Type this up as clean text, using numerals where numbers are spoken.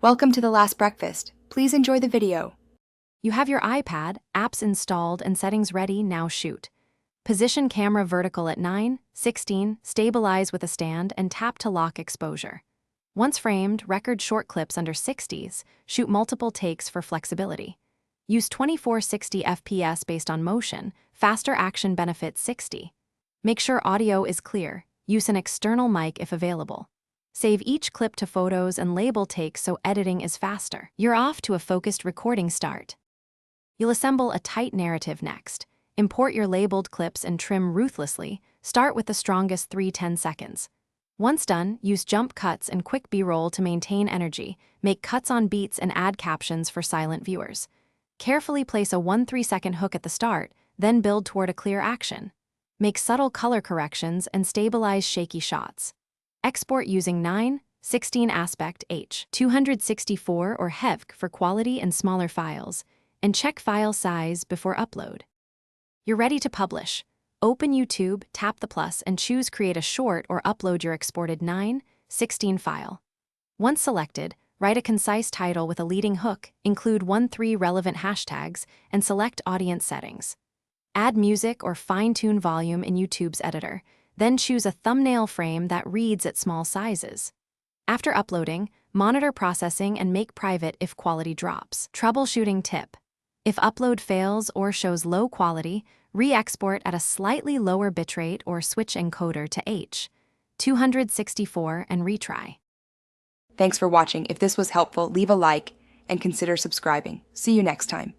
Welcome to The Last Breakfast. Please enjoy the video. You have your iPad, apps installed, and settings ready. Now shoot. Position camera vertical at 9, 16, stabilize with a stand, and tap to lock exposure. Once framed, record short clips under 60s, shoot multiple takes for flexibility. Use 24-60 FPS based on motion, faster action benefits 60. Make sure audio is clear, use an external mic if available. Save each clip to photos and label takes so editing is faster. You're off to a focused recording start. You'll assemble a tight narrative next. Import your labeled clips and trim ruthlessly. Start with the strongest 3-10 seconds. Once done, use jump cuts and quick B-roll to maintain energy. Make cuts on beats and add captions for silent viewers. Carefully place a 1-3 second hook at the start, then build toward a clear action. Make subtle color corrections and stabilize shaky shots. Export using 9:16 aspect H, 264 or HEVC for quality and smaller files, and check file size before upload. You're ready to publish. Open YouTube, tap the plus, and choose Create a Short or upload your exported 9:16 file. Once selected, write a concise title with a leading hook, include 1-3 relevant hashtags, and select audience settings. Add music or fine-tune volume in YouTube's editor. Then choose a thumbnail frame that reads at small sizes. After uploading, monitor processing and make private if quality drops. Troubleshooting tip: if upload fails or shows low quality, re-export at a slightly lower bitrate or switch encoder to H, 264 and retry. Thanks for watching. If this was helpful, leave a like and consider subscribing. See you next time.